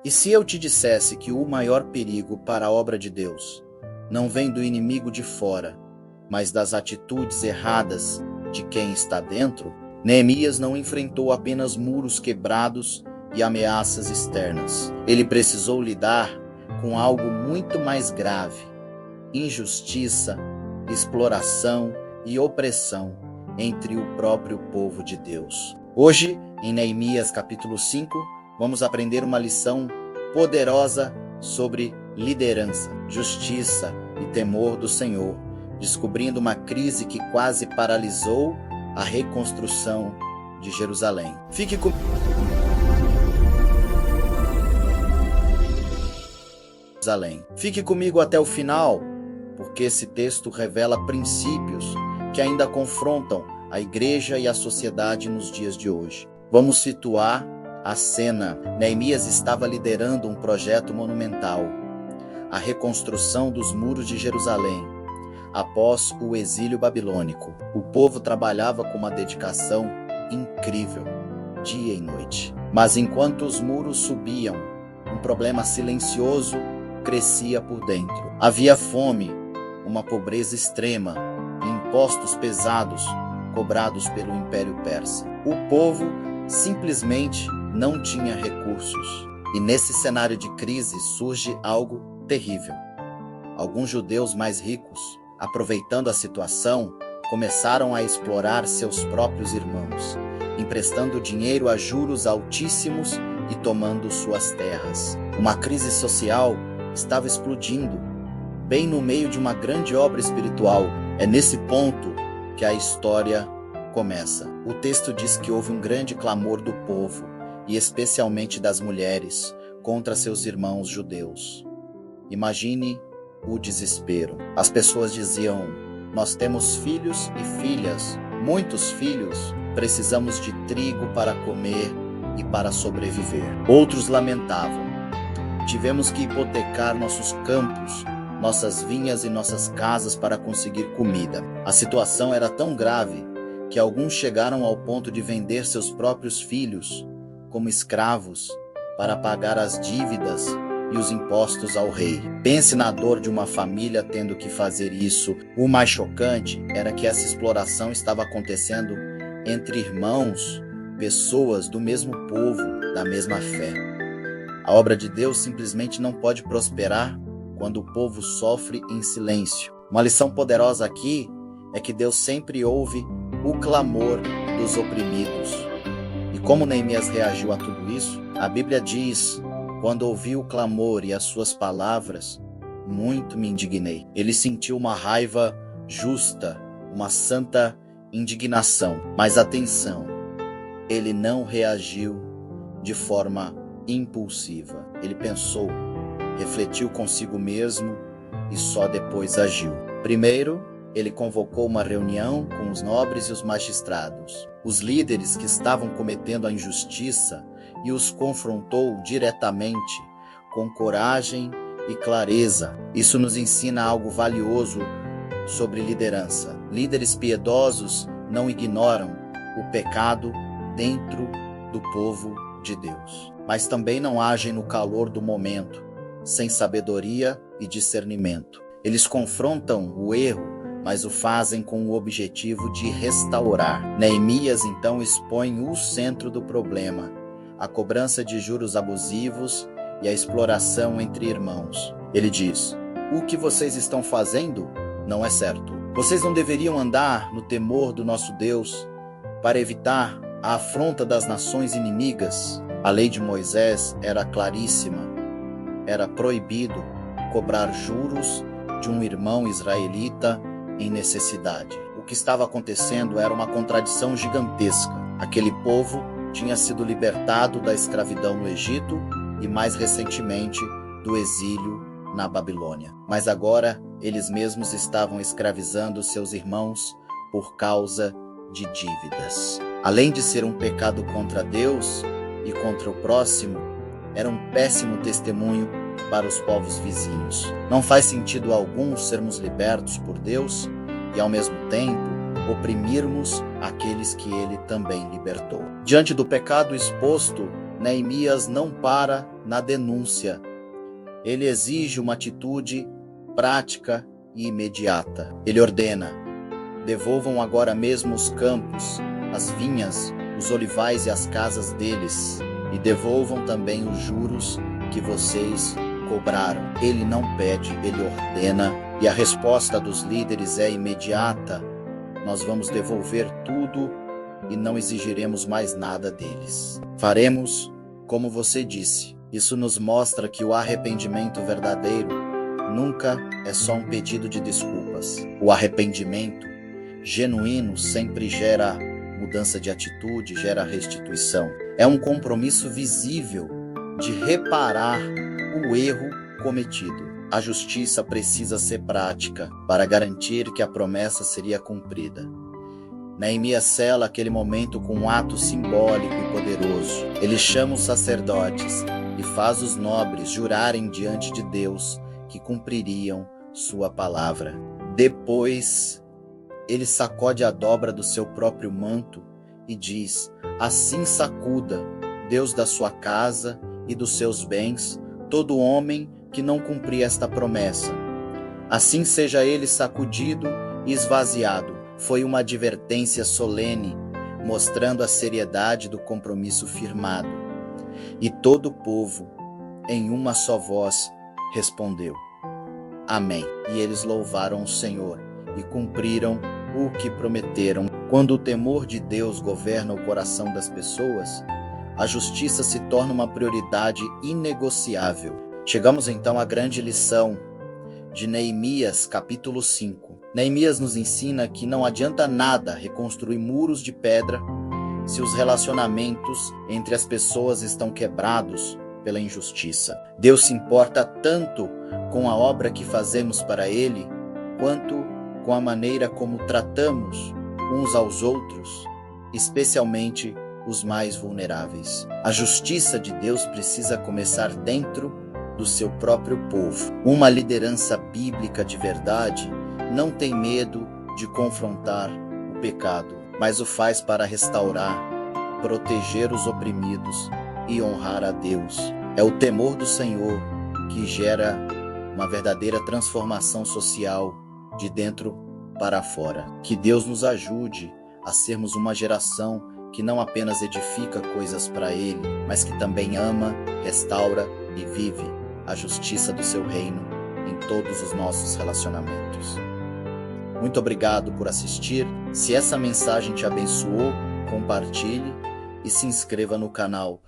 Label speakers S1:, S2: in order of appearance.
S1: E se eu te dissesse que o maior perigo para a obra de Deus não vem do inimigo de fora, mas das atitudes erradas de quem está dentro? Neemias não enfrentou apenas muros quebrados e ameaças externas. Ele precisou lidar com algo muito mais grave: injustiça, exploração e opressão entre o próprio povo de Deus. Hoje, em Neemias capítulo 5, vamos aprender uma lição poderosa sobre liderança, justiça e temor do Senhor, descobrindo uma crise que quase paralisou a reconstrução de Jerusalém. Fique comigo até o final, porque esse texto revela princípios que ainda confrontam a igreja e a sociedade nos dias de hoje. Vamos situar a cena. Neemias estava liderando um projeto monumental, a reconstrução dos muros de Jerusalém, após o exílio babilônico. O povo trabalhava com uma dedicação incrível, dia e noite. Mas enquanto os muros subiam, um problema silencioso crescia por dentro. Havia fome, uma pobreza extrema e impostos pesados cobrados pelo Império Persa. O povo simplesmente não tinha recursos. E nesse cenário de crise surge algo terrível. Alguns judeus mais ricos, aproveitando a situação, começaram a explorar seus próprios irmãos, emprestando dinheiro a juros altíssimos e tomando suas terras. Uma crise social estava explodindo, bem no meio de uma grande obra espiritual. É nesse ponto que a história começa. O texto diz que houve um grande clamor do povo, e especialmente das mulheres, contra seus irmãos judeus. Imagine o desespero. As pessoas diziam: nós temos filhos e filhas, muitos filhos, precisamos de trigo para comer e para sobreviver. Outros lamentavam: tivemos que hipotecar nossos campos, nossas vinhas e nossas casas para conseguir comida. A situação era tão grave que alguns chegaram ao ponto de vender seus próprios filhos como escravos para pagar as dívidas e os impostos ao rei. Pense na dor de uma família tendo que fazer isso. O mais chocante era que essa exploração estava acontecendo entre irmãos, pessoas do mesmo povo, da mesma fé. A obra de Deus simplesmente não pode prosperar quando o povo sofre em silêncio. Uma lição poderosa aqui é que Deus sempre ouve o clamor dos oprimidos. E como Neemias reagiu a tudo isso? A Bíblia diz: quando ouvi o clamor e as suas palavras, muito me indignei. Ele sentiu uma raiva justa, uma santa indignação. Mas atenção, ele não reagiu de forma impulsiva. Ele pensou, refletiu consigo mesmo e só depois agiu. Primeiro, ele convocou uma reunião com os nobres e os magistrados, os líderes que estavam cometendo a injustiça, e os confrontou diretamente, com coragem e clareza. Isso nos ensina algo valioso sobre liderança. Líderes piedosos não ignoram o pecado dentro do povo de Deus, mas também não agem no calor do momento, sem sabedoria e discernimento. Eles confrontam o erro, mas o fazem com o objetivo de restaurar. Neemias então expõe o centro do problema: a cobrança de juros abusivos e a exploração entre irmãos. Ele diz: o que vocês estão fazendo não é certo. Vocês não deveriam andar no temor do nosso Deus para evitar a afronta das nações inimigas. A lei de Moisés era claríssima. Era proibido cobrar juros de um irmão israelita em necessidade. O que estava acontecendo era uma contradição gigantesca. Aquele povo tinha sido libertado da escravidão no Egito e, mais recentemente, do exílio na Babilônia. Mas agora eles mesmos estavam escravizando seus irmãos por causa de dívidas. Além de ser um pecado contra Deus e contra o próximo, era um péssimo testemunho para os povos vizinhos. Não faz sentido algum sermos libertos por Deus e, ao mesmo tempo, oprimirmos aqueles que ele também libertou. Diante do pecado exposto, Neemias não para na denúncia. Ele exige uma atitude prática e imediata. Ele ordena: devolvam agora mesmo os campos, as vinhas, os olivais e as casas deles, e devolvam também os juros que vocês cobraram. Ele não pede, ele ordena, e a resposta dos líderes é imediata: nós vamos devolver tudo e não exigiremos mais nada deles. Faremos como você disse. Isso nos mostra que o arrependimento verdadeiro nunca é só um pedido de desculpas. O arrependimento genuíno sempre gera mudança de atitude, gera restituição. É um compromisso visível de reparar o erro cometido. A justiça precisa ser prática para garantir que a promessa seria cumprida. Neemias sela aquele momento com um ato simbólico e poderoso. Ele chama os sacerdotes e faz os nobres jurarem diante de Deus que cumpririam sua palavra. Depois, ele sacode a dobra do seu próprio manto e diz: assim sacuda, Deus da sua casa e dos seus bens, todo homem que não cumprir esta promessa. Assim seja ele sacudido e esvaziado. Foi uma advertência solene, mostrando a seriedade do compromisso firmado. E todo o povo, em uma só voz, respondeu: Amém. E eles louvaram o Senhor e cumpriram o que prometeram. Quando o temor de Deus governa o coração das pessoas, a justiça se torna uma prioridade inegociável. Chegamos então à grande lição de Neemias, capítulo 5. Neemias nos ensina que não adianta nada reconstruir muros de pedra se os relacionamentos entre as pessoas estão quebrados pela injustiça. Deus se importa tanto com a obra que fazemos para Ele, quanto com a maneira como tratamos uns aos outros, especialmente os mais vulneráveis. A justiça de Deus precisa começar dentro do seu próprio povo. Uma liderança bíblica de verdade não tem medo de confrontar o pecado, mas o faz para restaurar, proteger os oprimidos e honrar a Deus. É o temor do Senhor que gera uma verdadeira transformação social de dentro para fora. Que Deus nos ajude a sermos uma geração que não apenas edifica coisas para Ele, mas que também ama, restaura e vive a justiça do seu reino em todos os nossos relacionamentos. Muito obrigado por assistir. Se essa mensagem te abençoou, compartilhe e se inscreva no canal